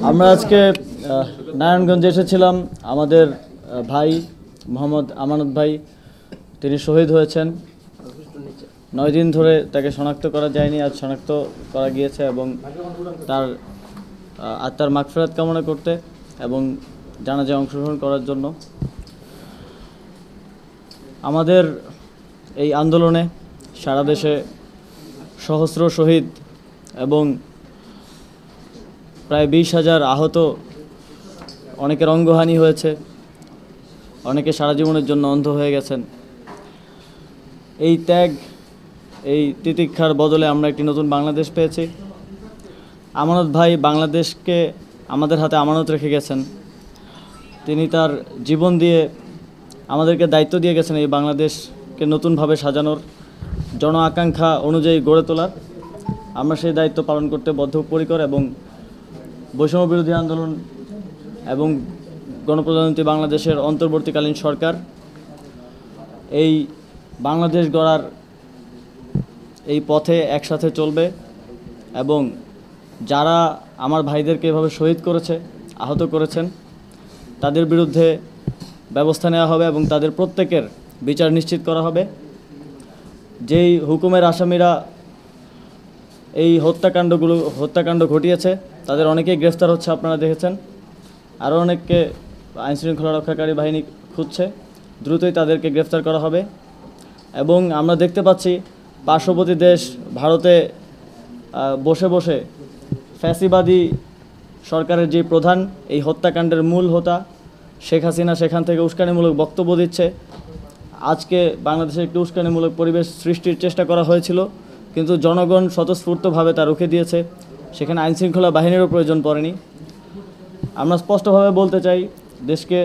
আমরা আজকে নারায়ণগঞ্জে এসেছিলাম। আমাদের ভাই মোহাম্মদ আমানত ভাই তিনি শহীদ হয়েছেন। 9 দিন ধরে তাকে শনাক্ত করা যায়নি, আজ শনাক্ত করা গিয়েছে এবং তার আত্মার মাগফিরাত কামনা করতে এবং জানাজায় অংশগ্রহণ করার জন্য। আমাদের এই আন্দোলনে সারা দেশে সহস্র শহীদ এবং প্রায় 20,000 আহত, অনেকের অঙ্গহানি হয়েছে, অনেকে সারা জীবনের জন্য অন্ধ হয়ে গেছেন। এই ত্যাগ, এই তিতিক্ষার বদলে আমরা একটি নতুন বাংলাদেশ পেয়েছি। আমানত ভাই বাংলাদেশকে আমাদের হাতে আমানত রেখে গেছেন। তিনি তার জীবন দিয়ে আমাদেরকে দায়িত্ব দিয়ে গেছেন এই বাংলাদেশকে নতুনভাবে সাজানোর, জন আকাঙ্ক্ষা অনুযায়ী গড়ে তোলার। আমরা সেই দায়িত্ব পালন করতে বদ্ধপরিকর এবং বৈষম্য বিরোধী আন্দোলন এবং গণপ্রজাতন্ত্রী বাংলাদেশের অন্তর্বর্তীকালীন সরকার এই বাংলাদেশ গড়ার এই পথে একসাথে চলবে এবং যারা আমার ভাইদেরকে এভাবে শহীদ করেছে, আহত করেছেন, তাদের বিরুদ্ধে ব্যবস্থা নেওয়া হবে এবং তাদের প্রত্যেকের বিচার নিশ্চিত করা হবে। যেই হুকুমের আসামিরা এই হত্যাকাণ্ড ঘটিয়েছে তাদের অনেকেই গ্রেফতার হচ্ছে, আপনারা দেখেছেন। আরও অনেককে আইনশৃঙ্খলা রক্ষাকারী বাহিনী খুঁজছে, দ্রুতই তাদেরকে গ্রেফতার করা হবে। এবং আমরা দেখতে পাচ্ছি পার্শ্ববর্তী দেশ ভারতে বসে বসে ফ্যাসিবাদী সরকারের যে প্রধান, এই হত্যাকাণ্ডের মূল হোতা শেখ হাসিনা, সেখান থেকে উস্কানিমূলক বক্তব্য দিচ্ছে। আজকে বাংলাদেশে একটি উস্কানিমূলক পরিবেশ সৃষ্টির চেষ্টা করা হয়েছিল, কিন্তু জনগণ স্বতঃস্ফূর্তভাবে তা রুখে দিয়েছে। সেখানে আইনশৃঙ্খলা বাহিনীরও প্রয়োজন পড়েনি। আমরা স্পষ্টভাবে বলতে চাই, দেশকে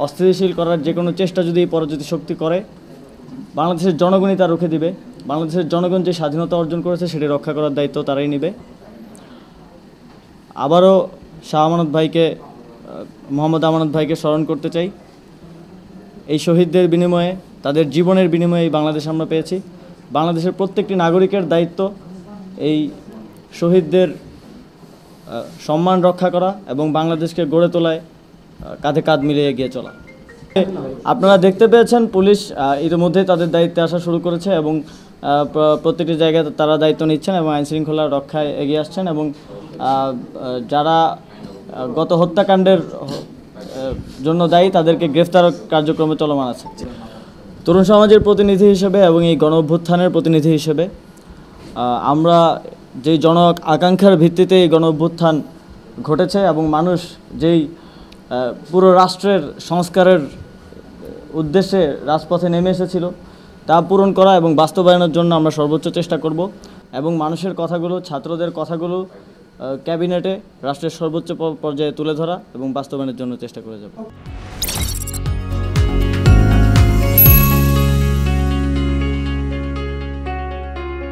অস্থিতিশীল করার যে কোনো চেষ্টা যদি পরাজিত শক্তি করে, বাংলাদেশের জনগণই তা রুখে দিবে। বাংলাদেশের জনগণ যে স্বাধীনতা অর্জন করেছে সেটি রক্ষা করার দায়িত্ব তারাই নেবে। আবারও শাহ আমানত ভাইকে, মোহাম্মদ আমানত ভাইকে স্মরণ করতে চাই। এই শহীদদের বিনিময়ে, তাদের জীবনের বিনিময়ে এই বাংলাদেশ আমরা পেয়েছি। বাংলাদেশের প্রত্যেকটি নাগরিকের দায়িত্ব এই শহীদদের সম্মান রক্ষা করা এবং বাংলাদেশকে গড়ে তোলায় কাঁধে কাঁধ মিলিয়ে এগিয়ে চলা। আপনারা দেখতে পেয়েছেন পুলিশ ইতিমধ্যেই তাদের দায়িত্বে আসা শুরু করেছে এবং প্রত্যেকটি জায়গায় তারা দায়িত্ব নিচ্ছেন এবং আইনশৃঙ্খলা রক্ষায় এগিয়ে আসছেন এবং যারা গত হত্যাকাণ্ডের জন্য দায়ী তাদেরকে গ্রেফতার কার্যক্রমে চলমান আছে। তরুণ সমাজের প্রতিনিধি হিসেবে এবং এই গণ অভ্যুত্থানের প্রতিনিধি হিসেবে আমরা যেই জন আকাঙ্ক্ষার ভিত্তিতে এই গণ অভ্যুত্থান ঘটেছে এবং মানুষ যেই পুরো রাষ্ট্রের সংস্কারের উদ্দেশ্যে রাজপথে নেমে এসেছিল তা পূরণ করা এবং বাস্তবায়নের জন্য আমরা সর্বোচ্চ চেষ্টা করব এবং মানুষের কথাগুলো, ছাত্রদের কথাগুলো ক্যাবিনেটে রাষ্ট্রের সর্বোচ্চ পর্যায়ে তুলে ধরা এবং বাস্তবায়নের জন্য চেষ্টা করে যাব।